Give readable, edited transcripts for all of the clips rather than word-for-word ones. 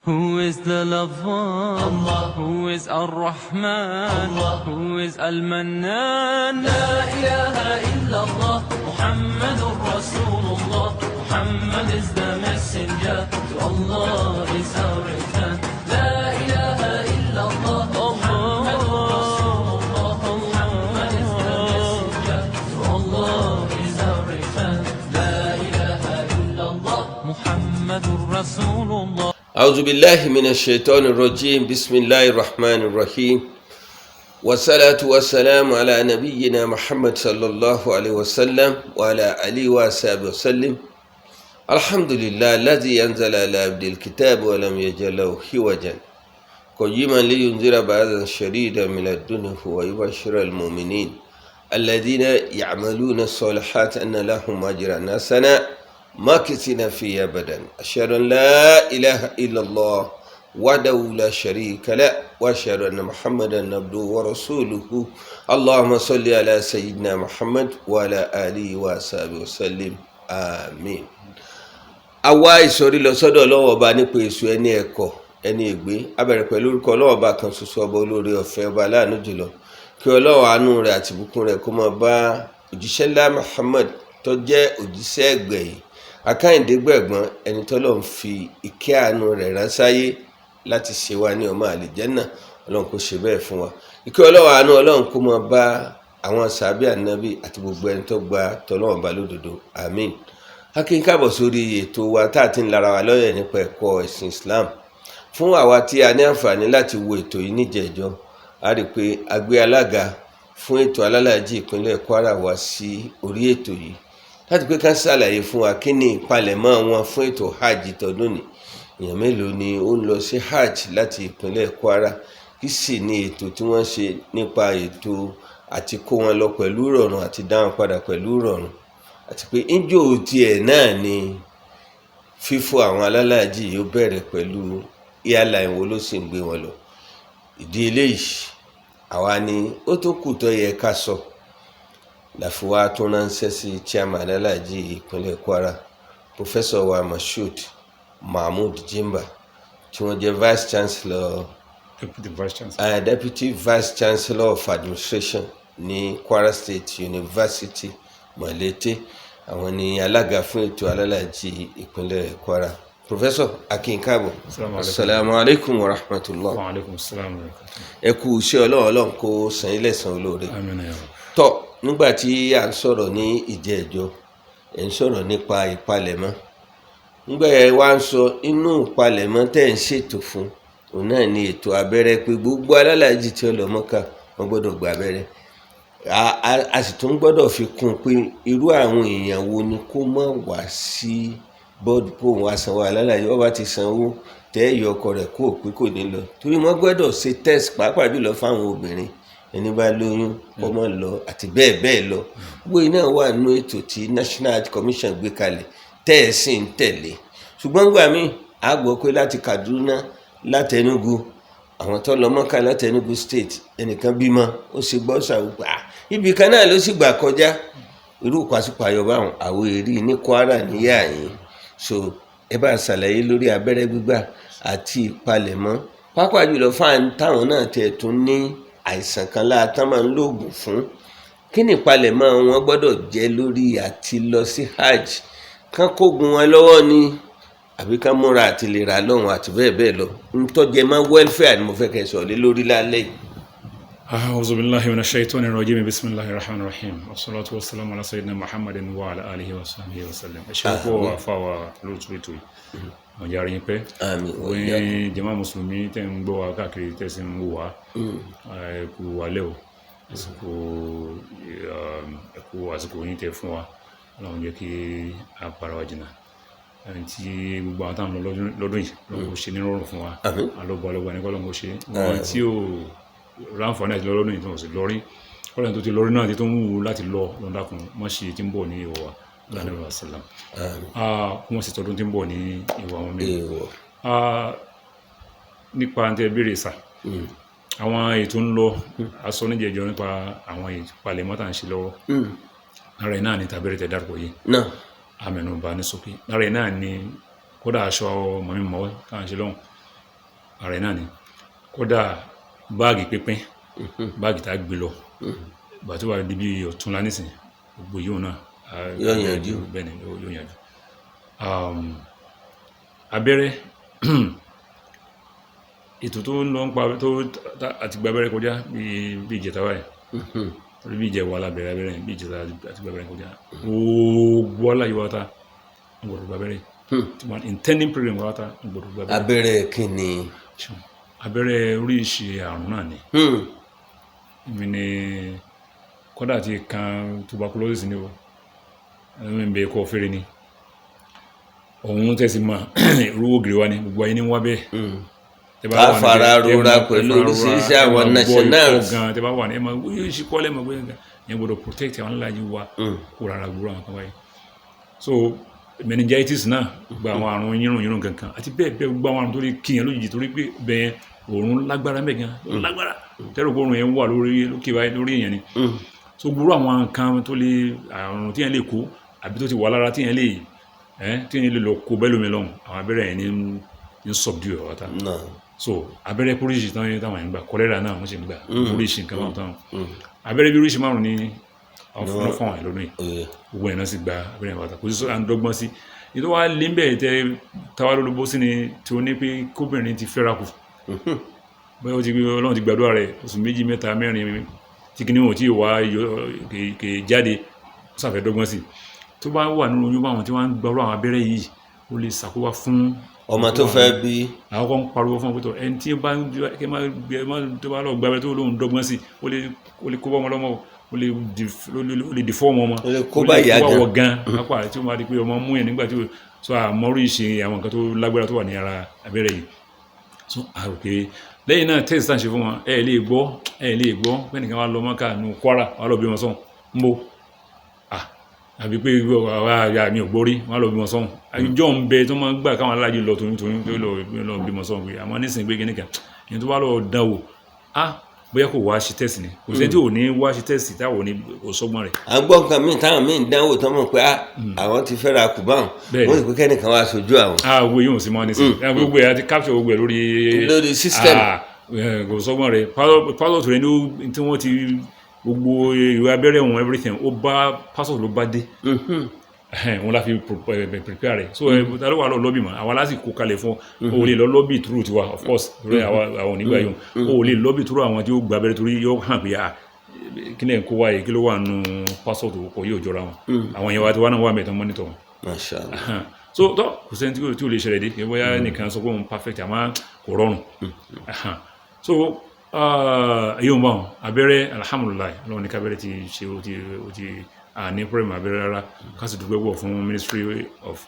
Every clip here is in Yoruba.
Who is the lover? Allah. Who is Ar-Rahman? Allah. Who is Al-Mannan? La ilaha illallah, Muhammadur Rasulullah. Muhammad is the messenger, to Allah is our return. La ilaha illallah, Muhammadur Rasulullah. Muhammad is the messenger, to Allah is our return. La ilaha illallah, Muhammadur Rasulullah. أعوذ بالله من الشيطان الرجيم بسم الله الرحمن الرحيم والصلاة والسلام على نبينا محمد صلى الله عليه وسلم وعلى آله وصحبه وسلم الحمد لله الذي أنزل على عبده الكتاب ولم يجعل له عوجا قيما لينذر بأسا شديدا من لدنه ويبشر المؤمنين الذين يعملون الصالحات أن لهم أجرا حسنا ماكثين فيه أبدا أشهد أن لا إله إلا الله وحده لا شريك له وأشهد أن محمدا عبده ورسوله اللهم صل على سيدنا محمد وعلى آله وصحبه وسلم آمين. àwa ìsọ̀rí lọ sọ́dọ̀ Ọlọ́hun Ọba nípa èso ẹni ẹ̀kọ́ ẹni ègbé a bẹ̀rẹ̀ pẹ̀lú orúkọ Ọlọ́hun Ọba kan ṣoṣo ọba olóore ọ̀fẹ́ ọba aláàánú jùlọ kí Ọlọ́hun àánú rẹ̀ àti ìbùkún rẹ̀ kó máa bá òjíṣẹ́ ńlá Muhammad tó jẹ́ òjíṣẹ́ ẹgbẹ̀yìn akáyìndé gbẹ̀gbọ́n ẹni tọ́lọ́run fi ìkẹ́ àánú rẹ̀ ránṣáyé láti ṣe wá ní ọmọ àlìjẹ́nà Ọlọ́run kó ṣe bẹ́ẹ̀ fún wa ìkẹ́ Ọlọ́run àánú Ọlọ́run kó máa bá àwọn sàábì ànábì àti gbogbo ẹni tó gba tọ́lọ́run bá lódodo àmín. A kí n káàbọ̀ sórí ètò wa tá a ti ń lara wa lọ́yẹ̀ nípa ẹ̀kọ́ ẹ̀sìn Islam fún àwa tí a ní àǹfààní láti wo ètò yìí níjẹ̀jọ́ a rí i pé a gbé alága fún ètò alálàájì ìpínlẹ̀ Kwara wá sí orí ètò yìí láti pé ká ṣàlàyé fún wa kí ni ìpalẹ̀mọ́ wọn fún ètò hajj tọdún ní èèyàn mélòó ni ó ń lọ sí hajj láti ìpínlẹ̀ Kwara kí sì ni ètò tí wọ́n ṣe nípa ètò àti kó wọn lọ pẹ̀lú ìrọ̀rùn àti dá wọn padà pẹ̀lú ìrọ̀rùn àti pé ìjọ tiẹ̀ náà ni fífò àwọn alálàájì yóò bẹ̀rẹ̀ pẹ̀lú airline wo ló sì ń gbé wọn lọ ìdí eléyìí àwa ni ó tó kù tó yẹ ká sọ láfiwá tó ránṣẹ́ sí chairman alálàájì ìpínlẹ̀ Kwara professor wa Mashood Mahmood Jimba tí wọ́n jẹ́ deputy vice chancellor of administration ní Kwara State University Malete àwọn ni alága fún ètò alálàájì ìpínlẹ̀ Kwara. Professor akínkàbọ̀ assalamu alaikum wa rahmatullah. Wa alaikum assalam wa rahmatullah. ẹ kú iṣẹ́ Ọlọ́run kó san yín lẹ́san olóore. Àmín ya Rabb. Tọ́ nígbàtí à ń sọ̀rọ̀ ní ìjẹ́jọ́ ẹ̀ ń sọ̀rọ̀ nípa ìpalẹ̀mọ́ nígbà ẹ̀ wá ń sọ inú ìpalẹ̀mọ́ tẹ́ ń ṣètò fún òun náà ni ètò abẹ́rẹ́ pé gbogbo alálàájì tí ó lọ Mọ́kà wọ́n gbọ́dọ̀ gba abẹ́rẹ́ a sì tún gbọ́dọ̀ fi kún pé irú àwọn èèyàn wo ni kó má wá sí bọ́ọ̀dù kó wá sanwó alálàájì wọ́n bá ti sanwó tẹ́ ẹ̀yọ ọkọ rẹ̀ kó òpin kò ní lọ torí wọ́n gbọ́dọ̀ ṣe test pàápàá jùlọ fáwọn obìnrin ẹni bá lóyún ọmọ lọ àti bẹ́ẹ̀ bẹ́ẹ̀ lọ gbogbo iná wà nínú ètò tí National Health Commission gbé kalẹ̀ tẹ́ ẹ̀ sì ń tẹ̀lé ṣùgbọ́n gbà mí a gbọ́ pé láti Kaduna láti Enugu àwọn tó lọ Mọ́kà láti Enugu State ẹnìkan bímọ ó sì gbọ́ sàwùpá ibì kan náà ló sì gbà kọjá irú pàṣípààyọ báwọn àwọn èrì ní Kwara níyà yín so ẹ bá ṣàlàyé lórí abẹ́rẹ́ gbígbà àti ìpalẹ̀mọ́ pàápàá jùlọ fáwọn táwọn náà tẹ̀ tún ní àìsàn kan láàtán máa ń lòògùn fún kí ni ìpalẹ̀mọ́ wọn gbọ́dọ̀ jẹ́ lórí àti lọ sí hajj kán kógun wọn lọ́wọ́ ni àbí kán múra àti lè ra lọ́hùn àti bẹ́ẹ̀ bẹ́ẹ̀ lọ ń tọ́jẹ́ mọ́ welfare ni mo fẹ́ kẹ́ sọ̀rọ̀ lé lórí lálẹ́ yìí. A'udhu billahi minash shaitanir rajim bismillahir rahmanir rahim wassalatu wassalamu ala sayyidina Muhammadin wa ala alihi wa sahbihi wa sallam. Ẹ ṣé púpọ̀ àfáwà lóòtú ètò yìí wọ́n járe yín pẹ́ wọ́n jàmá mùsùlùmí tẹ́ ń gbọ́ wa káàkiri tẹ́ sí ń wò wá ẹ̀kú wálẹ̀ o ẹ̀kú àsìkò yín tẹ́ fún wa Ọlọ́run jẹ́ kí a para wa jìnnà tí gbogbo àwọn táwọn lọ́dún yìí lọ́wọ́ ṣe ní rọrùn fún wa alọ́gbà ní kọ́lọ́mọ́ ṣe wọ́n tí ó ráǹfààní àti lọ́dún yìí tó sì lọ́rí kọ́lọ́n tó ti lọ́rí náà tí tó ń wù láti lọ lọ́dàkùn wọ́n ṣe tí ń bọ̀ ní ìwọ̀ wa lánàá àṣàlám wọ́n sì tọdún tí ń bọ̀ ní ìwọ̀ àwọn mẹ́rin nípa tẹ́ béèrè sà àwọn ètò ń lọ aṣọ níjẹjọ nípa àwọn ìpalẹ̀mọ́ tá à ń ṣe lọ́wọ́ lára ẹ̀ náà ni tàbẹ́rẹ́ tẹ́ dárúkọ yìí àmẹ́nubà ní sókè lára ẹ̀ náà ni kódà aṣọ mọ̀mí mọ́wọ́ tá à ń ṣe lọ́hùn ààrẹ náà ni kódà báàgì pínpín báàgì tá a gbé lọ ìgbà tó wà níbi ọ̀túnla nísìn gbogbo yóò náà yóò yanjú bẹ́ẹ̀ ni yóò yanjú. Abẹ́rẹ́ ètò tó ń lọ ń pa tó àti gba abẹ́rẹ́ kọjá bí ìjẹta wáyé torí bí ìjẹwà alábẹ̀rẹ̀ abẹ́rẹ́ bí ìjẹta àti gba abẹ́rẹ́ kọjá gbogbo aláyé wáta ń gbọdọ̀ gba abẹ́rẹ́ intending program wáta ń gbọdọ̀ gba abẹ́rẹ́. Abẹ́rẹ́ kí ni? Abẹ́rẹ́ oríṣi àrùn náà ni èmi ni kódà ti kan tuberculosis ni o ẹ̀mí ń bẹ ẹ̀kọ́ fẹ́rẹ́ ni òun tẹ̀sí ma rówó gírí wa ni gbogbo ayé ní wá bẹ́ẹ̀ ká fara rora pẹ̀lú oríṣiríṣi àwọn nationals tẹ bá wà ní ẹ̀ma wíyí sí kọ́lẹ̀ mọ̀ gbẹ́yìn yẹn gbọ́dọ̀ protect àwọn aláàjì wa kó rárá gbúrò àwọn kan báyìí so meningitis náà gba àwọn àrùn yírùn kankan àti bẹ́ẹ̀ bẹ́ẹ̀ gbogbo àwọn àrùn tó lè kíyàn lójijì torí pé bẹ́ẹ̀ òórùn lágbára mẹ́gan lágbára tẹ́rù kó òórùn yẹn wà lókè báyìí lórí èèyàn ni so gbúrò àwọn nǹkan tó lè àrùn tí yẹn lè kó àbí tó ti wà lára tí yẹn lè lọ kó bẹ́ẹ̀ lómi lọ́hùn àwọn abẹ́rẹ́ yẹn ní subdue ọ̀tá so abẹ́rẹ́ oríṣi táwọn yẹn gbà kọ́lẹ́rà náà wọ́n ṣe gbà oríṣi nǹkan máa táwọn abẹ́rẹ́ bí oríṣi márùn ní ọ̀fun fún àwọn ìlú yìí gbogbo ẹ̀ náà sì gba abẹ́rẹ́ ìwà kò sí sọ àǹdọ́gbọ́n sí ní tó wá lé ń bẹ̀rẹ̀ tẹ táwa lólobó sí ni tí ó ní pé kóbìnrin ti fẹ́ra kù bẹ́ẹ̀ ó ti gbé ọlọ́run ti gbàdúrà rẹ̀ oṣù 2 3 4 tí kìíní wọn tí ì wá kè jáde ó sàfẹ́ dọ́gbọ́n sí tó bá wà nínú oyún báwọn tí wọ́n ń gbọ́rọ̀ àwọn abẹ́rẹ́ yìí ó lè ṣàkóbá fún ọmọ tó fẹ́ bí. àwọn kan pariwo fún ọpẹtọ ẹni tí bá tó bá lọ gbàgbé tó lóun dọ́gbọ́n sí ó lè kó bá ọmọ lọ́mọ ó lè dì fọ́ọ̀mù ọmọ ó lè kó bá ìyá gan lápá tí ó máa di pé ọmọ mú yẹn nígbà tí ó sọ àmọ́rí ìṣe àwọn nǹkan tó lágbára tó wà ní ara abẹ́rẹ́ yìí so àrò pé lẹ́yìn náà test tá à ń ṣe fún wọn ẹ lè gbọ́ pé nìkan wá lọ mọ́ká nù Kwara wà lọ bí wọn sọ̀n ń bó àbí pé àyà mi ò gbórí wọn lọ bí wọn sọ̀n àjọ ń bẹ tó máa ń gbà káwọn aláàjì lọ toyún tó lọ bí wọn sọ̀n pé àmọ́ nísìnyí pé kíníkà ìyẹn tó bá lọ dán wò bóyá kò wá ṣe test ni kò sẹ́ni tí ò ní wá ṣe test táwọn ní òṣọ́gbọ́n rẹ̀. à ń gbọ́ nǹkan míì táwọn míì ń dánwò tó mọ̀ pé àwọn ti fẹ́ra kù báwọn wọ́n sì pé kẹ́nìkan wá sojú àwọn. wo yóò sì mọ́ nísìnyí gbogbo ẹ̀ àti capture gbogbo ẹ̀ lórí system. kò sọ́gbọ́n rẹ̀ passport rẹ̀ ní tí wọ́n ti gbogbo ìwé abẹ́rẹ́ wọn everything ó bá passport ló bá dé wọn la fi prepare rẹ̀ so ta ló wà lọ lọ́bì mọ́ àwọn lásìkò kalẹ̀ fún o lè lọ lọ́bì through tiwa of course rẹ̀ àwọn onígbà yòó o lè lọ́bì through àwọn tí ó gba abẹ́rẹ́ torí yóò hàn pé kí lẹ́yìn kó wáyé kí ló wà nù passport kò yóò jọra wọn àwọn yẹn wá ti wá náà wà mẹ́tọ́ mọ́nítọ̀ wọn. so tó kò sẹ́ni tí ò lè ṣẹlẹ̀ dé bóyá nìkan sọ pé òun perfect àmọ́ kò rọrùn so èyí ò mọ̀ abẹ́rẹ́ alhamdulilayi ọlọ́run ní kábẹ́rẹ́ ti ṣe ó ti ní problem abẹ́rẹ́ rárá ká sì dúpẹ́ pọ̀ fún Ministry of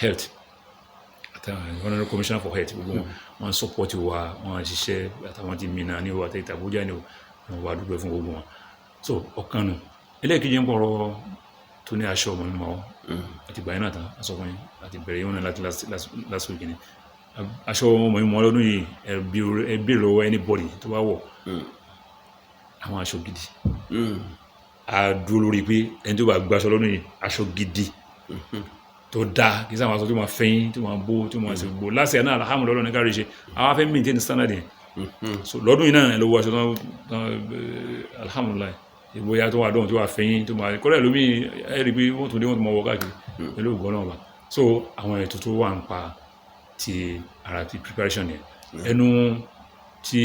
Health honorary commissioner for health gbogbo wọn support wa wọn ṣiṣẹ́ àtàwọn ti Minna ní o àti Abuja ní o wọn wà dúpẹ́ fún gbogbo wọn so ọ̀kan nù ẹlẹ́ẹ̀kejì ń pọ̀rọ̀ tó ní aṣọ ọmọ mímọ́ àti ìgbà yẹn náà tán aṣọ fún yín àti bẹ̀rẹ̀ yín wọn láti last week ni aṣọ ọmọ mímọ́ lọ́dún yìí ẹbí lọ́wọ́ anybody tó bá wọ̀ àwọn aṣọ gidi a dúró lórí pé ẹni tó bá gba aṣọ lọ́dún yìí aṣọ gidi tó dáa kì í sáwọn aṣọ tó máa fẹ́yìn tó máa bó tó máa ṣe gbó láti ẹ̀ náà alhamdulilayi ní kárí ṣe àwọn afẹ́ maintain standard yẹn so lọ́dún yìí náà ẹ lọ wọ aṣọ tán alhamdulilayi ìbòyà tó wà dọ̀hún tó wà fẹ́yìn tó máa kọ́lẹ̀ lómi ẹ̀ rí pé wọ́n tún dé wọ́n tún máa wọ káàkiri pẹ̀lú ògbọ́n náà wà so àwọn ètò tó wà ń pa ti ara ti preparation yẹn ẹnu ti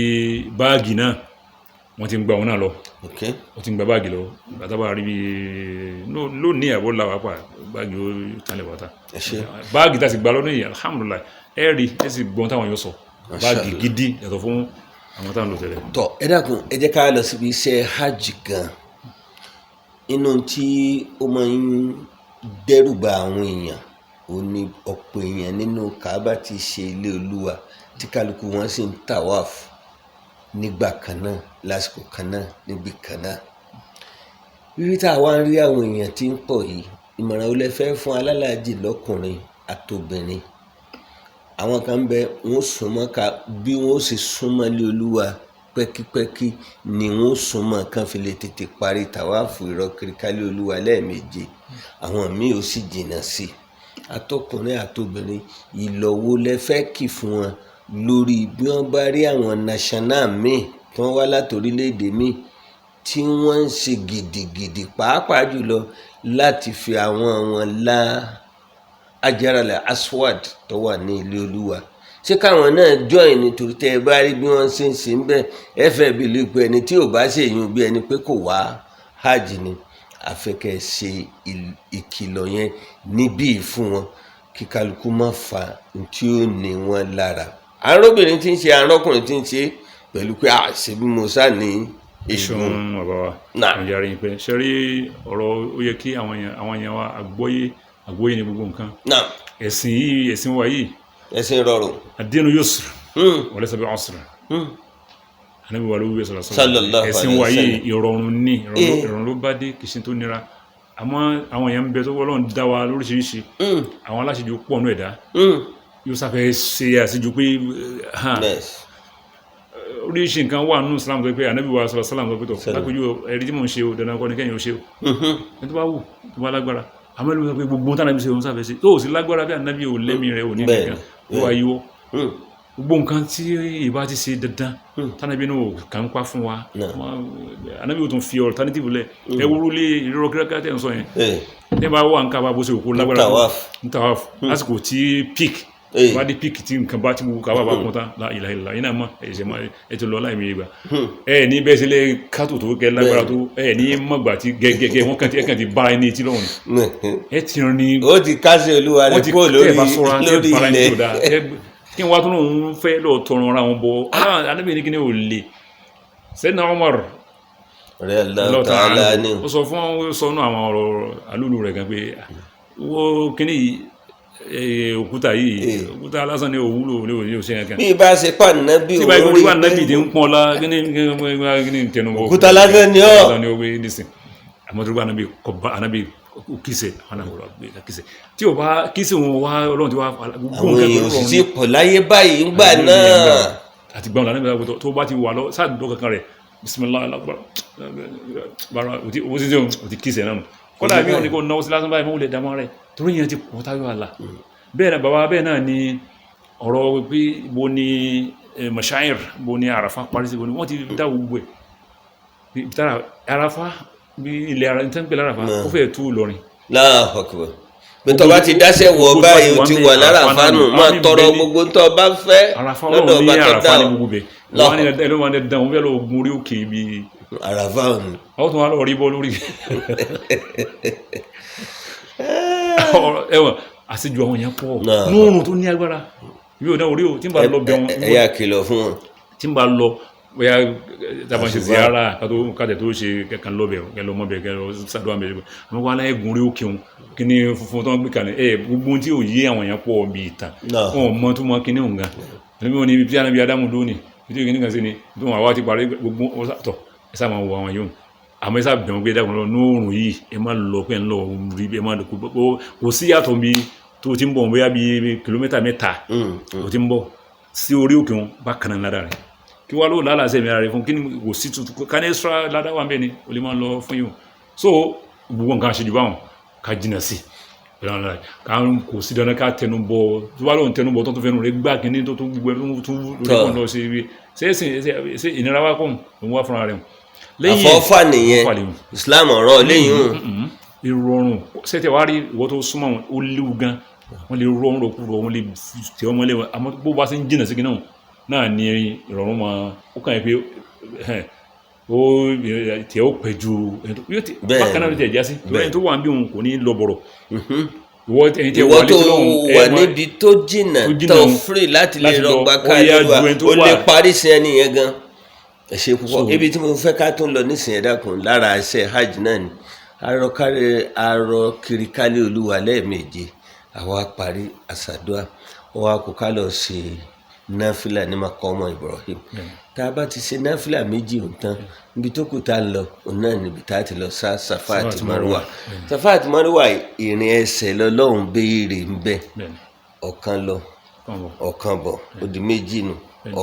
báàgì náà wọ́n ti ń gba òun náà lọ wọ́n ti ń gba báàgì lọ bàtàbà rí bí lónìí àbọ̀ làwà pa báàgì ó tánlẹ̀ bàtà báàgì tá a sì gba lọ́dún yìí alhamdulilayi ẹ rí ẹ sì gbọ́n táwọn yóò sọ báàgì gidi yàtọ̀ fún àwọn táwọn lò tẹ́lẹ̀. tọ ẹ dákun ẹ jẹ́ ká lọ síbi iṣẹ́ hajj gan inú tí ó máa ń dẹ́rù bà àwọn èèyàn ó ní ọ̀pọ̀ èèyàn nínú Kaaba ti ṣe ilé Olúwa tí kálukú wọn sì ń tawaf nígbà kan náà lásìkò kan náà níbi kan náà rírí tá a wá ń rí àwọn èèyàn tí ń pọ̀ yìí ìmọ̀ràn olè fẹ́ fún alálàájì lọ́kùnrin àtobìnrin àwọn kan bẹ wọn súnmọ́ ká bí wọn sì súnmọ́ lé Olúwa pẹ́kípẹ́kí ni wọn súnmọ́ kan fi lè tètè parí tàwáàfù ìrọ̀kiri kálé Olúwa lẹ́ẹ̀méje àwọn míì ó sì jìnnà sí i àtọkùnrin àtobìnrin ìlọ́wọ́ lẹ fẹ́ kì fún wọn lórí bí wọ́n bá rí àwọn national míì tí wọ́n wá láti orílẹ̀-èdè míì tí wọ́n ń ṣe gidigidi pàápàá jùlọ láti fi àwọn la Hajar Aswad tó wà ní ilé Olúwa ṣé káwọn náà join nítorí tẹ́ ẹ bá rí bí wọ́n ṣe ń ṣe ń bẹ̀ ẹ fẹ́ bí lè pe ẹni tí ò bá ṣèyún bí ẹni pé kò wá hajj ni àfẹ́kẹ́ ṣe ìkìlọ̀ yẹn níbí fún wọn kí kálukú má fa tí ó ní wọn lára arúbìnrin tí ń ṣe arọ́kùnrin tí ń ṣe pẹ̀lú pé àṣebí musa ní ìṣòro bàbá wa nàìjíríà rí pé ṣe rí ọ̀rọ̀ ó yẹ kí àwọn èèyàn wa àgbọ́yé ní gbogbo nǹkan ẹ̀sìn yìí ẹ̀sìn wa yìí ẹ̀sìn rọrùn ad-dinu yusr wa laysa bi-usr Ànábì wa ló wí sallallahu ẹ̀sìn wa yìí ìrọ̀rùn ní ìrọ̀rùn ló bá dé kìí ṣe tó nira àmọ́ àwọn èèyàn ń bẹ tó Ọlọ́run dá wa lóríṣiríṣi àwọn aláṣejù pọ̀ nú ẹ̀dá yóò sáfẹ́ ṣe àṣejù pé oríṣi nǹkan wà nínú Islam tó pé Ànábì wa sallallahu alaihi wasallam tó pé tó lápẹjú ẹ̀rí tí mò ń ṣe o dandan kọ́ ni kẹ́yìn ó ṣe o ẹni tó bá wù tó bá lágbára àmọ́ ẹlòmíràn pé gbogbo tí Ànábì ṣe òun sáfẹ́ ṣe tó ò sí lágbára bí Ànábì ò lẹ́mìí rẹ̀ ò ní nìkan ó wá yíwọ́ gbogbo nǹkan tí ìbá ti ṣe dandan tánàbí náà kàn ń pa fún wa Ànábì ò tún fi alternative lẹ̀ ẹ wúrú lé ìrírọ́ kírákírá tẹ̀ ń sọ yẹn tẹ́ bá wà ń ká bá bó ṣe òkú lágbára ń tawaf lásìkò tí peak wá dé peak tí nǹkan bá ti mú ká bá kún tán la ilaha illallah iná mọ́ ẹ̀ṣẹ̀ mọ́ ẹ ti lọ láì mi gbà ẹ ní bẹ́ẹ̀ sílẹ̀ kátó tó kẹ́ lágbára tó ẹ ní mọ̀gbà tí gẹ́gẹ́ wọ́n kàn ti bára ẹni tí lọ́rùn ẹ ti rìn ní ó ti kásẹ̀ Olúwa rẹ̀ kó lórí ilẹ̀ kí n wá tó lóun fẹ́ lọ́ọ̀ tọrọ ara wọn bọ́ Ànábì ní kí ni ò lè Sayyidina Umar ó sọ fún sọnù àwọn ọ̀rọ̀ alúlù rẹ̀ gan pé wọ́n kí ni òkúta yìí òkúta lásán ní òwúlò ní òṣè kankan bí ibà ṣe pa nàbí tí báyìí wọ́n nàbí ìdí ń pọ́n la kí ni tẹnubọ̀ òkúta lásán ní ọ́ lásán ní owó nísìn àmọ́ tó bá Ànábì kìsẹ̀ àwọn àwòrán àgbẹ̀ kìsẹ̀ tí o bá kìsẹ̀ wọn wá Ọlọ́run tí wá àwọn èèyàn sì ti pọ̀ láyé báyìí ń gbà náà àti gbọ́n lànà ìgbà tó bá ti wà lọ sáàdùn kankan rẹ̀ bisimilahi alágbára bára owó sí o ti kìsẹ̀ náà kọ́dà bí wọn ni kò náwó sí lásán báyìí mọ́ wọlé dámọ́ rẹ̀ torí yẹn ti pọ̀ táyọ̀ àlà bẹ́ẹ̀ náà bàbá bẹ́ẹ̀ náà ni ọ̀rọ̀ pé bo ni mashair bo ni àràfà parí sí bo ni wọ́n ti dá gbogbo ẹ̀ àràfà bí ilẹ̀ ara ní tẹ́ńpẹ̀ lára fa ó fẹ́ tú lọrin. láàfọ̀kùbọ̀ bí tó bá ti dáṣẹ́ wọ báyìí o ti wà lára fánù máa tọrọ gbogbo tó bá fẹ́ lọ́dọ̀ ọba tó dá o. wọ́n ní ẹlẹ́wọ̀n wọn dán wọn fẹ́ lọ gun orí òkè bí. àràfà òní. àwọn tó wà lọ rí bọ́ lórí. ẹwọ̀n àṣejù àwọn yẹn pọ̀ lóòrùn tó ní agbára bí o dá orí o tí n bá lọ bẹ wọn. ẹ̀yà kìlọ̀ fún wọn. tí n bá lọ bóyá tàbí ṣe ziyara kájẹ tó ṣe kẹkàn lọ́bẹ̀ kẹlọ mọ́bẹ̀ kẹlọ sàdúrà mẹ́rin àwọn wà láyé gùn rí òkè òun kí ní funfun tó ń gbé kalẹ̀ gbogbo tí ò yé àwọn èèyàn pọ̀ bí ìtàn wọn mọ́ tó mọ́ kí ní òǹgá ẹni wọn ni ibi tí a nàbí Ádámù lónìí tí òkè nìkan sí ni tó wọn àwa ti parí gbogbo ọ̀tọ̀ ẹ̀sà máa wọ àwọn yóò àmọ́ ẹ̀sà bẹ̀rù pé dákun lọ nóòrùn yìí ẹ má lọ pé ń lọ rí ẹ má lọ kò sí yàtọ̀ bí tó ti ń bọ̀ bóyá bí kìlómítà 3 tó ti ń bọ̀ sí orí òkè wọn bá kanáà ládàá rẹ̀ kí wá ló lálàsẹ̀ mi ara rẹ̀ fún kí ni kò sí tuntun ká ní extra ládá wà bẹ́ẹ̀ ni o lè máa lọ fún yíò so gbogbo nǹkan ṣe jù báwọn ká jìnà sí ká kò sí dandan ká tẹnubọ tó wá lóun tẹnubọ tó fẹnu rẹ̀ gbá kínní tó gbogbo ẹ̀ tó lórí kan lọ sí ibi ṣe ìnira wá kọ́ òun wá fúnra rẹ̀ àfọ́fà nìyẹn Islam ọ̀rọ̀ lẹ́yìn ìrọ̀rùn ṣẹ́tẹ̀ wá rí ìwọ́ tó súnmọ́ wọn ó léwu gan wọ́n lè rọrùn rọ̀ kúrò wọ́n lè tẹ̀ ọmọ lẹ́wọ̀n àmọ́ bó bá sí ń jìnà sí kí náà ní ìrọ̀rùn ma ó kàn yẹ pé ó tẹ̀ ó pẹ̀ ju bákan náà ló tẹ̀ já sí lẹ́yìn tó wà ń bí òun kò ní lọ bọ̀rọ̀ ìwọ tó wà níbi tó jìnà tó fírì láti lè rọgbà káàdùwà ó lè parí sí ẹni yẹn gan ẹ ṣé púpọ̀ ibi tí mo fẹ́ ká tó lọ nísìnyẹn dákun lára ẹsẹ̀ hajj náà ni arọ kiri kálí Olúwa lẹ́ẹ̀méje àwa parí àsàdúà ọwọ́ àkókò lọ ṣe náfìlà ní Maqamu Ibrahim tá a bá ti ṣe náfìlà méjì tán níbi tó kù tá a lọ òun náà níbi tá a ti lọ sá Safa àti Marwa Safa àti Marwa ìrìn ẹsẹ̀ lọ́lọ́run béèrè ń bẹ ọ̀kan lọ ọ̀kan bọ̀ ó di méjì nù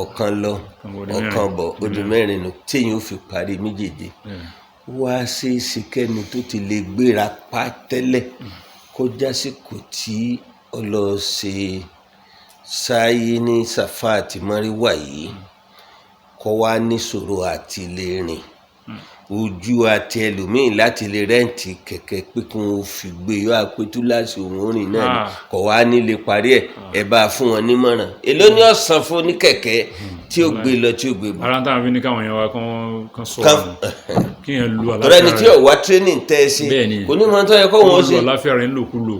ọ̀kan lọ ọ̀kan bọ̀ ó di mẹ́rin nù téèyàn ó fi parí méjèèjì wá ṣe é ṣe kẹ́ni tó ti lè gbéra pa tẹ́lẹ̀ kó jásìkò tí ó lọ ṣe sáyé ní Sàfà àti Márúwà yìí kọ́ wá níṣòro àti lè rìn ojú àti ẹlòmíín láti lè rẹ́ǹtì kẹ̀kẹ́ pé kí wọ́n fi gbé yọ àpótú láti òun rìn náà ni kọ̀ wá nílé parí ẹ̀ bá fún wọn nímọ̀ràn èló ní ọ̀sán fún ní kẹ̀kẹ́ tí ó gbé lọ tí ó gbé bọ̀. ara táwọn fi ní káwọn yẹn wá kán sọ kí yẹn lu àlàáfíà rẹ̀ tọ́lá ẹni tí ò wá training tẹ́ ẹ sí kò ní mọ̀ tó yẹ kó wọ́n ṣe lu àlàáfíà rẹ̀ ńlòkulò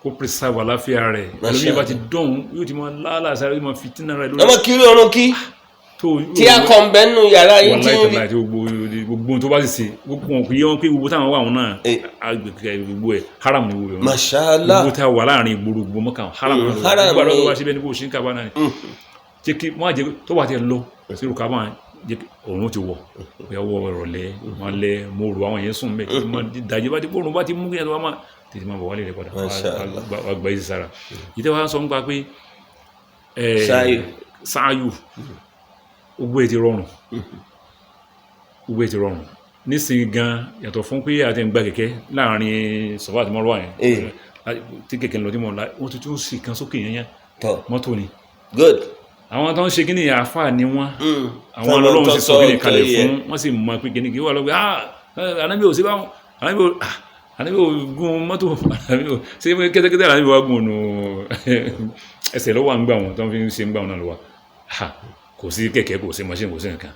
kó preserve àlàáfíà rẹ̀ ẹlòmíín bá ti dọ̀hún yóò ti mọ lálàsà yóò mọ fìtínà rẹ̀ lórí. ọmọ kiri ọrùn kí tí a kàn bẹ́ẹ̀ nù yàrá yìí tí ń rí gbogbo tó bá sì ṣe gbogbo wọn kò yẹ wọn pé gbogbo táwọn wà wọn náà gbogbo ẹ̀ haram ni gbogbo ẹ̀ mashallah gbogbo táwọn wà láàrin ìgboro gbogbo mọ́kàn haram ni gbogbo àlọ́ wá síbẹ̀ ní bó ṣe ń kaba náà ni jẹ́ kí wọ́n á jẹ́ tó bá ti lọ sí ìrùkà máa jẹ́ kí òun ti wọ̀ bóyá wọ ìrọ̀lẹ́ wọn lẹ mo rò àwọn yẹn sùn bẹ́ẹ̀ kí wọ́n dájú bá ti bórun bá ti mú kí ẹ̀ tó wá máa tètè máa bọ̀ wálé rẹ̀ padà wá gba ìsì sára ìtẹ́ wa sọ nípa pé sáàyù gbogbo ẹ̀ ti rọrùn nísìnyí gan yàtọ̀ fún pé àti ń gba kẹ̀kẹ́ láàrin Sàfà àti Márúwà yẹn tí kẹ̀kẹ́ lọ tí mo la wọ́n tuntun sì kan sókè yẹn yẹn mọ́tò ni good àwọn tó ń ṣe kíní àáfàá ni wọ́n àwọn ọlọ́run sì sọ kíní kalẹ̀ fún wọ́n sì mọ pé kíní kí wọ́n lọ pé anábì ò sí báwọn anábì ò gun mọ́tò anábì ò ṣe kẹ́tẹ́kẹ́tẹ́ anábì wà gùn nù ẹsẹ̀ lọ́wọ́ à ń gbà wọn tó ń fi ṣe ń gbà wọn náà lọ́wọ́ kò sí kẹ̀kẹ́ kò sí machine kò sí nǹkan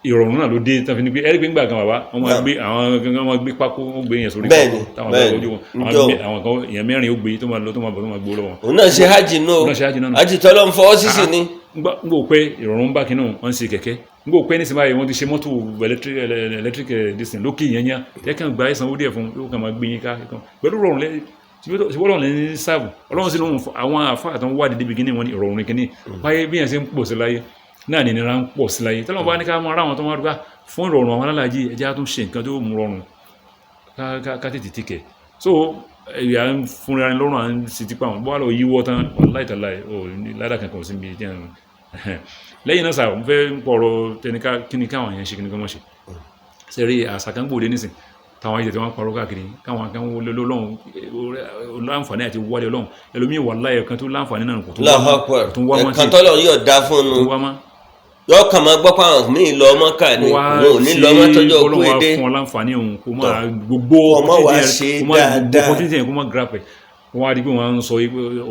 ìrọ̀rùn náà ló dé tán fi ní pé ẹ̀rí pé ń gbà kan bàbá wọ́n gbé pákó wọ́n gbé yẹn sórí pákó táwọn bá lójú wọn àwọn kan èèyàn mẹ́rin ó gbé tó máa lọ tó máa bọ̀ tó máa gbó lọ́wọ́. òun náà ṣe hajj náà hajj tọ́lọ́ ń fọwọ́ sísì ni. n gbọ́ pé ìrọ̀rùn bá kinú wọn ṣe kẹ̀kẹ́ n gbọ́ pé nísìnyí báyìí wọ́n ti ṣe mọ́tò electric distance lókè yẹn yẹn tẹ́kàn gba ẹ̀sán ó díẹ̀ fún yóò kàn máa gbé yín ká pẹ̀lú rọrùn lẹ́yìn ṣùgbọ́n ní sáàbù ọlọ́run sí lóhun àwọn àfáà tó ń wádìí débi gíní wọn ní ìrọ̀rùn kìíní báyé bí yẹn ṣe ń pọ̀ sí láyé náà ní nira ń pọ̀ sí láyé tọ́lọ́mù bá ní ká mọ ara àwọn tó wá dúpá fún ìrọ̀rùn àwọn alálàájì ẹjẹ́ á tún ṣe nǹkan tó mú rọrùn ká tètè tíkẹ̀ so ìyá ń fúnra ẹni lọ́rùn à ń sì tipa wọn bọ́wá lọ yíwọ́ tán láìtàláì ò ní ládà kankan sí ibi jẹ́ lẹ́yìn náà sáà mo fẹ́ pọ̀rọ̀ tẹnika kíní káwọn yẹn ṣe kíní kan mọ̀ ṣe sẹ́rí àṣàkángbòde nísìn táwọn ayé tí wọ́n parọ́ káàkiri káwọn kan wọlé lọ́lọ́run láǹfààní àti wálé ọlọ́run ẹlòmíì wà láyé kan tó láǹfààní náà kò tó wá mọ́ ẹ̀kan tọ́lọ̀ yóò dá fún un yóò kàn máa gbọ́ pé àwọn míì lọ ọmọ ká ní wọn ò ní lọ ọmọ tọ́jọ́ òkú èdè fún ọ láǹfààní òun kó máa gbogbo ọmọ wa ṣe dáadáa kó máa grapẹ̀ wọ́n á di pé wọ́n ń sọ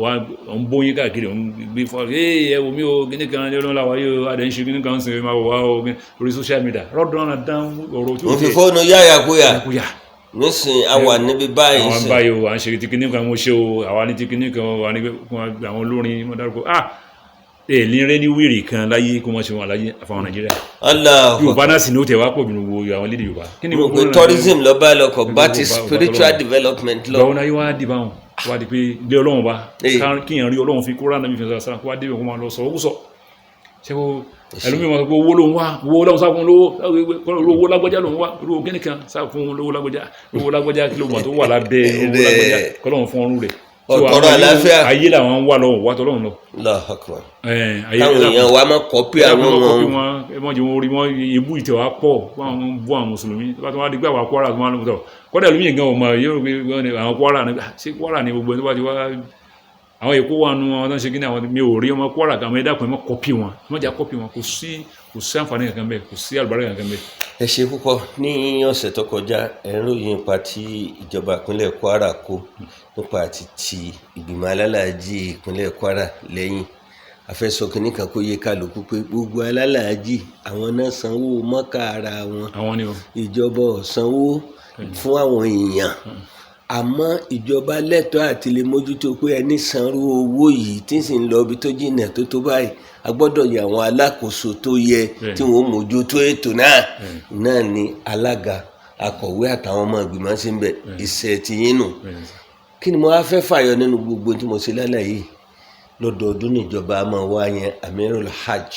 wọ́n ń bóyin káàkiri wọ́n gbé fọ́ ẹ wo mi ò kíní kan ní ọlọ́lá wa yóò adé ń ṣe kíní kan sì máa wọ̀ wá orí social media rọ́dọ̀n àdán ọ̀rọ̀ tí ó fi fóònù yáyàkúyà nísìn àwa níbi báyìí àwọn báyìí o à ń ṣe tíkíní kan mo ṣe o àwa ní tíkíní kan wà ní àwọn olórin mọ́ dárúkọ èlé rẹ ní wèrè kan láyé kó mọ́ ṣe wọn láyé àfàwọn Nàìjíríà Yorùbá náà sì ní ó tẹ̀ wá pọ̀ jù wo àwọn lédè Yorùbá. mo pe tourism lọ bá lọ kọ bá ti spiritual development lọ. báwo náà yóò wá di báwọn wá di pé ilé Ọlọ́run bá kíyàn rí Ọlọ́run fi kóra náà bí fẹsẹ̀ sára kó wá débẹ̀ kó máa lọ sọ̀rọ̀ kó sọ ṣé kó ẹlòmíì wọn sọ pé owó ló ń wá owó lọ́wọ́ sá fún owó lágbájá ló ń wá owó kíní kan sá fún owó lágbájá kí ló mọ̀ tó wà lábẹ́ owó lágbájá kọ́lọ́run fún ọrùn rẹ̀ ọ̀tọ̀rọ̀ àlàáfíà ayé làwọn wà lọ́wọ́ wà tọ́lọ́run lọ. lọ́hàkùn táwọn èèyàn wa máa kọ́pì àwọn wọn. ẹmọ jẹ wọn orí wọn ebú ìtẹ̀ wa pọ̀ wọn bú àwọn mùsùlùmí tó bá tó wá di pé àwọn Kwara tó máa ń lọ kọ́dà lómi yẹn gan ọmọ yóò gbé àwọn Kwara ṣé Kwara ni gbogbo ẹni tó bá ti wá àwọn èkó wà nù wọn tó ń ṣe kí ni àwọn mi ò rí ọmọ Kwara kan ẹ̀dá kan ẹ má kọ́pì wọn ẹ má jà kọ́pì wọn kò sí àǹfààní kankan bẹ́ẹ̀ kò sí àlùbáríkà kankan bẹ́ẹ̀. ẹ ṣe púpọ̀ ní ọ̀sẹ̀ tó kọjá ẹ̀rọ yìí nípa tí ìjọba ìpínlẹ̀ Kwara kó nípa àti ti ìgbìmọ̀ alálàájì ìpínlẹ̀ Kwara lẹ́yìn afẹ́sọ kìíní kan kó yé kálukú pé gbogbo alálàájì àwọn náà sanwó mọ́kà ara wọn ìjọba ò sanwó fún àwọn èèyàn àmọ́ ìjọba lẹ́tọ̀ọ́ àti lè mójútó pé ẹni sanwó owó yìí tí sì ń lọ ibi tó jìnnà tó báyìí a gbọ́dọ̀ yẹ àwọn alákòóso tó yẹ tí wọ́n mójútó ètò náà ni alága akọ̀wé àtàwọn ọmọ ìgbìmọ̀ sí ń bẹ̀ iṣẹ́ ti yín nù kí ni mo wá fẹ́ fàyọ nínú gbogbo tí mo ṣe lálàyé lọ́dọọdún níjọba máa wá yẹn Amirul Hajj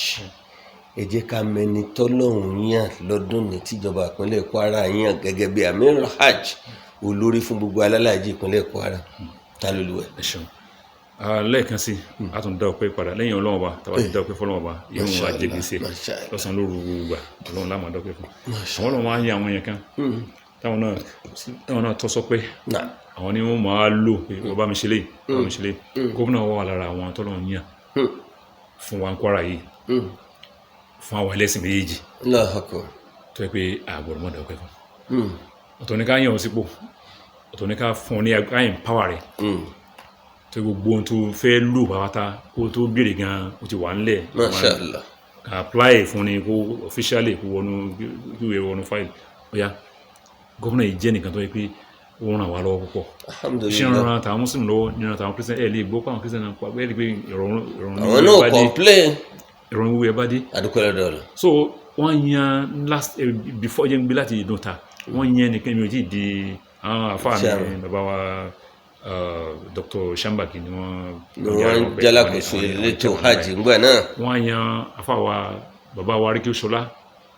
ẹ jẹ́ ká mẹni tọ́lọ́hún yàn lọ́dún ní tíjọba ìpínlẹ̀ Kwara yàn gẹ́gẹ́ bí Amirul Hajj olórí fún gbogbo alálàájì ìpínlẹ̀ Kwara ta ló lù ẹ́. lẹ́ẹ̀kan sí a tún dá ọpẹ́ padà lẹ́yìn Ọlọ́run bá tàbá ti dá ọpẹ́ fọlọ́run bá yóò wá jẹ́ gbèsè lọ́sàn-án lóru gbogbo Ọlọ́run láàmú dọ́pẹ́ fún àwọn Ọlọ́run máa ń yẹ àwọn yẹn kan táwọn náà tọ́ sọ pé àwọn ni wọ́n máa lò pé wọ́n bá mi ṣe lé gómìnà wà lára àwọn tọ́lọ̀ yàn fún wa ń Kwara yìí fún àwọn ẹlẹ́sìn méjèèjì tó yẹ pé àgbọ̀dọ̀ mọ́dọ̀ ọ̀pẹ́ fún ọ̀tọ̀ ní ká yàn ọ́ sípò ọ̀tọ̀ ní ká fún ọ ní agbáyìn pàwà rẹ̀ tó gbogbo ohun tó fẹ́ lò pàwátá kó tó béèrè gan ó ti wà nílẹ̀ Mashallah. ká apply fún ni kó officially kó wọnú fáìlì ọ̀yá gómìnà yìí jẹ́ nìkan tó yẹ pé ó ràn wá lọ́wọ́ púpọ̀ iṣẹ́ ìran tàwọn Muslim lọ́wọ́ nínú tàwọn Christian ẹ̀ lè gbọ́ pàwọn Christian náà pàgbẹ́ ẹ̀ lè pé àwọn náà complain ìrọ̀rùn wíwẹ́ bá dé adúpẹ́ lọ́dọ̀ so wọ́n yan before jẹ́ ń gbé láti ìdúnta wọ́n yan nìkan mi ò tí ì di àwọn àfáà mi bàbá wa Dr. Shambaki ni wọ́n jalakoso elétò hajj ńgbà náà wọ́n yan àfáà wa bàbá wa Ríkí Ṣọlá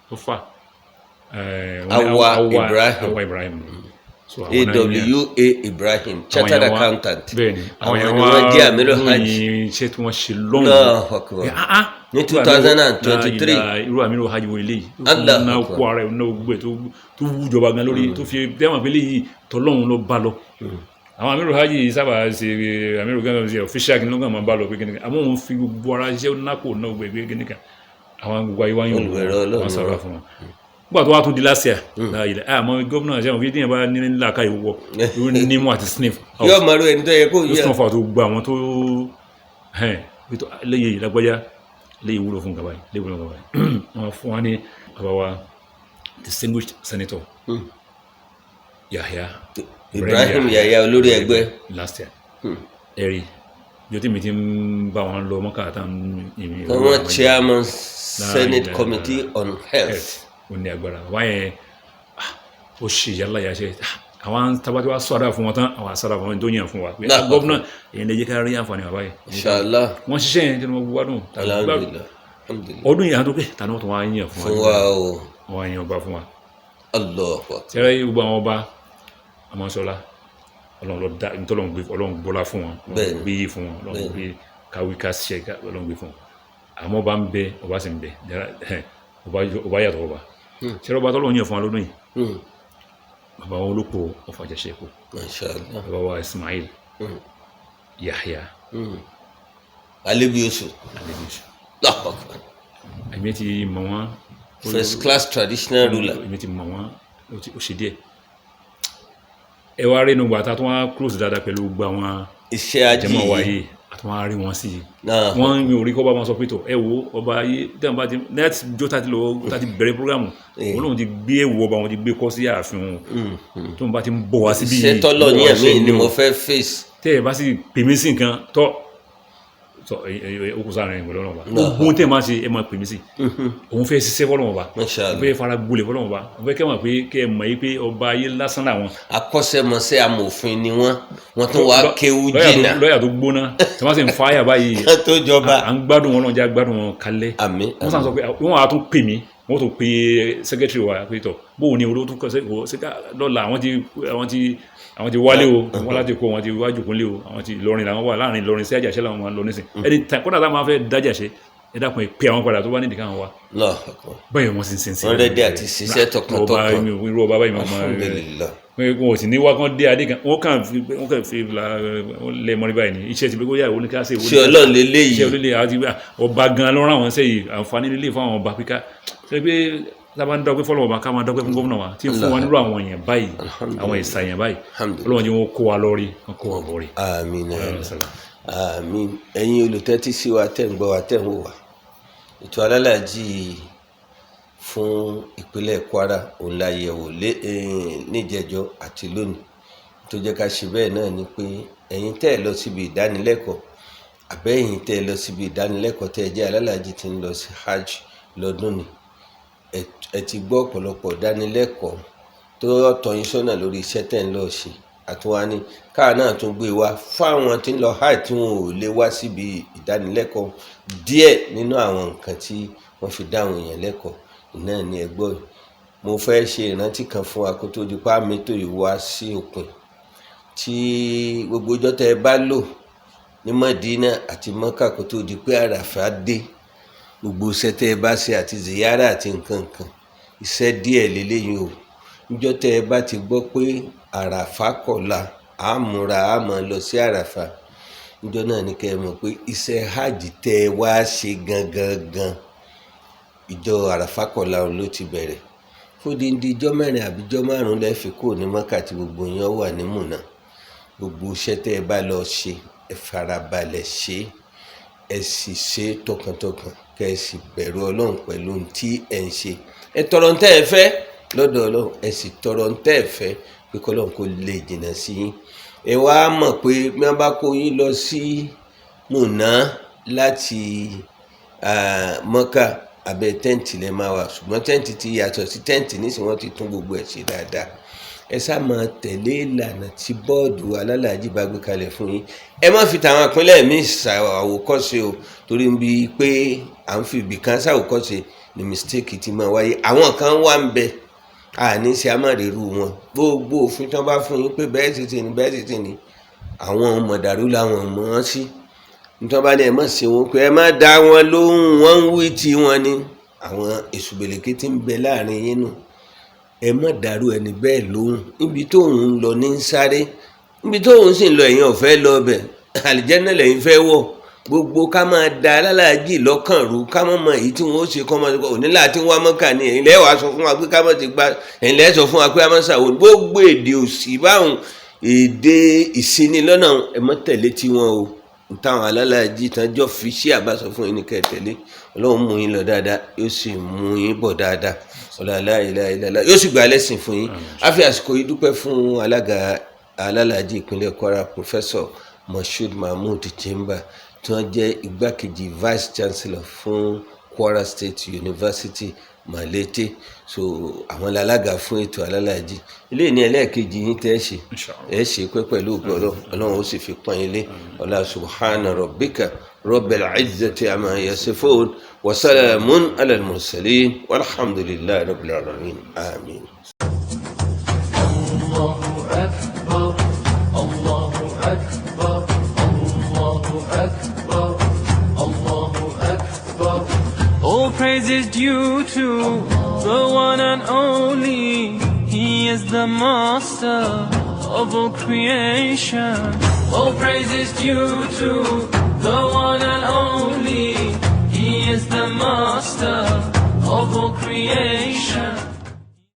tó fà Awa Ibrahim so AWA Ibrahim chartered accountant bẹ́ẹ̀ni àwọn ni wọ́n jẹ́ àmìrò hajj iṣẹ́ tí wọ́n ṣe lọ́nà ní 2023 irú àmìrò hajj wo eléyìí náà kó ara ẹ̀ náà gbẹ̀ tó wú jọba gan lórí tó fi dẹ́wọ̀n pé léyìí tọ́lọ́run ló bá lọ àwọn àmìrò hajj sábà ṣe àmìrò gan ṣe official kí ló gàn máa bá lọ pé kíni àmọ́ òun fi gbogbo ara iṣẹ́ nápò náà gbẹ̀ kíni kan àwọn gbogbo ayé wáyé wọn sábà fún wọn gbà tó wá tún di last year ilẹ̀ àmọ́ gómìnà ṣe àwọn fídíò bá ní nílàkà ìwọ ní mú àti sniff yóò mọ̀ ló ẹni tó yẹ kó yẹ sniff àti gbogbo àwọn tó léyè ìlágbájá léyè wúlò fún gàbáyé léyè wúlò fún gàbáyé wọn fún wa ní bàbá wa distinguished senator Yahya Ibrahim Yahya olórí ẹgbẹ́ last year ẹ̀rí bí o tí mi ti ń bá wọn lọ mọ́kà tán àwọn chairman Senate Committee on Health ó ní agbára wáyé ó ṣe yàrá yà ṣe àwọn tabati wa sọ́dá fún wọn tán àwọn àsọ́dá fún wọn tó yàn fún wa pé gọ́ọ̀nà èyí lè jẹ́ ká rí àǹfààní wà báyìí Inshallah wọ́n ṣiṣẹ́ yẹn tí wọ́n gbádùn ọdún yìí àtúnkè tàbí wọ́n tó wá yàn fún wa wọ́n yàn ọba fún wa tẹ́rẹ́ gbogbo àwọn ọba amọ́sọ́lá ọlọ́run gbọ́lá fún wọn ọlọ́run gbé yìí fún wọn ọlọ́run gbé káwí ká ṣiṣẹ́ ọlọ́run gbé fún wọn àmọ́ ọba ń bẹ ọba sì ń bẹ ọba yàtọ̀ ọba ṣẹlẹ̀ ọba tọ́lọ́ yẹn fún wa lọ́dún yìí bàbá wọn olóko ọfà jẹ́ṣẹ́kù bàbá wa Ismail Yahya Alebiosu èmi ti mọ̀ wọ́n first class traditional ruler èmi ti mọ̀ wọ́n ó ṣe díẹ̀ ẹ wá rí inú gbàtà tó wọ́n close dáadáa pẹ̀lú gbogbo àwọn iṣẹ́ ajé jẹ́mọ̀ wáyé àti wọ́n á rí wọn sí i wọ́n ń orí kọ́ bá wọn sọ pé tó ẹ wo ọba ayé dẹ́n bá ti net jó tá ti bẹ̀rẹ̀ programu òun lòun ti gbé ewu ọba wọn ti gbé kọ́ sí ààfin wọn tó ń bá ti ń bọ̀ wá síbí iṣẹ́ tọ́lọ̀ ní ẹ̀mí ni mo fẹ́ face tẹ́ ẹ bá sì pèmí sí nǹkan tọ́ okùn sáà rẹ̀ ìgbọ̀lọ́ náà bá ohun tẹ́ ẹ máa ṣe ẹ máa pèmí sí òun fẹ́ ṣiṣẹ́ fọ́lọ́wọ́n bá òun fẹ́ fara gbolẹ̀ fọ́lọ́wọ́n bá òun fẹ́ kẹ́ mọ̀ pé kẹ́ ẹ mọ̀ yí pé ọba ayé lásán làwọn. akọ́ṣẹ́mọṣẹ́ amòfin ni wọ́n tún wá kéwú jìnnà lọ́ọ̀yà tó gbóná tí wọ́n sì ń fáyà báyìí tó jọba à ń gbádùn wọn náà jẹ́ gbádùn wọn kalẹ̀ wọ́n sàn sọ pé wọ́n á tún pè mí wọ́n tó pe secretary wa pé tọ̀ bóun ni olóòtú kọ́ lọ́la àwọn ti wálé o wọ́n láti kó wọn ti wájú kúnlé o àwọn ti Ìlọrin làwọn wà láàrin Ìlọrin sí Àjàṣẹ́ làwọn máa lọ nísìn ẹni kódà táwọn máa fẹ́ dájàṣẹ́ ẹ dákun ẹ pé àwọn padà tó bá nídìí káwọn wá báyìí wọ́n sì ń sẹ́nsẹ́ wọ́n rẹ́dí àti ṣiṣẹ́ tọkàntọkàn irú ọba báyìí máa wọn ò sì ní wá kán dé adé kan wọ́n kàn fi lẹ́ mọ́rí báyìí ní iṣẹ́ ti pé kó yà ìwọ ní ká ṣe ṣe Ọlọ́run lélẹ́yìí ṣe olólè àti ọba gan lọ́rọ̀ àwọn sẹ́yìn àǹfààní lílé fún àwọn ọba píká ṣe pé lábá ń dọ́gbé fọ́lọ́wọ́ bá ká máa dọ́gbé fún gómìnà wa tí ń fún wa nírú àwọn èèyàn báyìí àwọn ìsà èèyàn báyìí Ọlọ́run jẹ́ wọn kó wa lórí wọn kó wa bọ̀rí. àmín ẹ̀yin olùtẹ́tí sí wa tẹ́ ń gbọ́ wa tẹ́ ń wò wá ètò alálàájì fún ìpínlẹ̀ Kwara òun la yẹ̀wò níjẹjọ́ àti lónìí tó jẹ́ ká ṣe bẹ́ẹ̀ náà ni pé ẹ̀yin tẹ́ ẹ lọ síbi ìdánilẹ́kọ̀ọ́ àbẹ́yìn tẹ́ ẹ lọ síbi ìdánilẹ́kọ̀ọ́ tẹ́ ẹ jẹ́ alálàájì tí ń lọ sí hajj lọ́dún ni ẹ ti gbọ́ ọ̀pọ̀lọpọ̀ ìdánilẹ́kọ̀ọ́ tó tọ́ yín sọ́nà lórí iṣẹ́ tẹ́ ń lọ ṣe àtúnwá ní káà náà tún gbé wá fáwọn tí ń lọ hajj tí wọn ò lè wá síbi ìdánilẹ́kọ̀ọ́ díẹ̀ nínú àwọn nǹkan tí wọ́n fi dáhùn èèyàn lẹ́kọ̀ọ́ náà ní ẹgbọ́ yìí mo fẹ́ ṣe ìrántí kan fún wa kó tó di pa mẹ́tò yìí wá sí òpin tí gbogbo ọjọ́ tẹ́ ẹ bá lò ní Mádínà àti Mọ́kà kó tó di pé àràfà dé gbogbo iṣẹ́ tẹ́ ẹ bá ṣe àti ziyara àti nǹkan iṣẹ́ díẹ̀ lélẹ́yìn o níjọ́ tẹ́ ẹ bá ti gbọ́ pé àràfà kọ̀la á múra á máa lọ sí àràfà, níjọ́ náà ni kẹ́ ẹ mọ̀ pé iṣẹ́ hajj tẹ́ ẹ wá ṣe gangan ìjọ àràfà kọ̀la ló ti bẹ̀rẹ̀. fódìndí ijọ́ mẹ́rin àbí ijọ́ márùn-ún lẹ́ẹ̀fi kúrò ní Mọ́kà tí gbogbo yẹn wà ní Mùnà. gbogbo iṣẹ́ tẹ́ ẹ bá lọ ṣe ẹ farabalẹ̀ ṣe, ẹ sì ṣe tọkàntọkàn, kẹ́ ẹ sì bẹ̀rù Ọlọ́run pẹ̀lú ohun tí ẹ ń ṣe. ẹ tọrọ ń tẹ́ ẹ fẹ́ lọ́dọ̀ Ọlọ́run, ẹ sì tọrọ ń tẹ́ ẹ fẹ́ pé k'Ọlọ́run kó lè jìnnà sí yín. ẹ wá mọ̀ pé bí wọ́n bá kó yín lọ sí Mùnà láti Mọ́kà, abẹ́ tẹ́ǹtì lẹ máa wà, ṣùgbọ́n tẹ́ǹtì ti yàtọ̀ sí tẹ́ǹtì nísìnyí wọ́n ti tún gbogbo ẹ̀ ṣe dáadáa. ẹ sá máa tẹ̀lé ìlànà tí bọ́ọ̀dù alálàájì bá gbé kalẹ̀ fún yín. ẹ má fi tàwọn ìpínlẹ̀ míì ṣàwòkọ́ṣe o, torí ń bi pé à ń fi ibì kan ṣàwòkọ́ṣe ni mistake ti máa wáyé. àwọn kan wà ń bẹ àní ṣe amárèrú wọn, gbogbo òfin tí wọ́n bá fún yín pé bẹ́ẹ̀ sì ti ní bẹ́ẹ̀ sì ti ní, àwọn mọ̀dàrú làwọn mọ̀ wọ́n sí. nítorí bá ní ẹ má ṣe wọn pé ẹ má dá wọn lóhùn, wọ́n ń wí tí wọ́n ní àwọn èṣùbẹ̀lẹ̀kẹ́ tí ń bẹ láàrin yín nù. ẹ má dàrú ẹni bẹ́ẹ̀ lóhùn. níbi tóun ń lọ ní sáré, níbi tóun sì ń lọ ẹ̀yin ọ̀fẹ́ lọ bẹ̀, àlìjẹ́nà lẹ́yìn fẹ́ wọ̀. gbogbo ká máa da alálàájì lọ́kàn rú, ká mọ̀ mọ̀ èyí tí wọ́n ó ṣe kọ́ máa òní láti wá Mọ́kà ní ẹ̀yin lẹ́wọ̀ á sọ fún wa pé ká mọ̀ ti gba, ẹ̀yin lẹ́ẹ̀ sọ fún wa pé a máa ṣàwọn gbogbo èdè òsì báwọn èdè ìsinilọ́nà ẹ má tẹ̀lé tiwọn o. táwọn alálàájì tán jọ fi ṣí àbáṣọ fún yín ní kẹ́ tẹ̀lé. Ọlọ́run mú yín lọ dáadáa, yóò sì mú yín bọ̀ dáadáa. La ilaha illallah, yóò sì gba lẹ́sìn fún yín. a fi àsìkò yìí dúpẹ́ fún alága alálàájì ìpínlẹ̀ Kwara Professor Moshood Mahmood Jimba tí wọ́n jẹ́ igbákejì Vice Chancellor fún Kwara State University Malete. so àwọn alága fún ètò alálàájì ilé ní ẹlẹ́ẹ̀kejì yín tẹ́ ṣe ẹ ṣe pẹ́ pẹ̀lú ògbọ́dọ̀ Ọlọ́run ó sì fi pọ́n ilé. ọlá subhana rabbika rabbil izzati amma yasifun wa salamun ala al-mursalin walhamdulillahi rabbil alamin. Amin. Allahu Akbar, Allahu Akbar, Allahu Akbar, Allahu Akbar. All praise is due to the one and only. He is the master of all creation. All praise is due to the one and only. He is the master of all creation.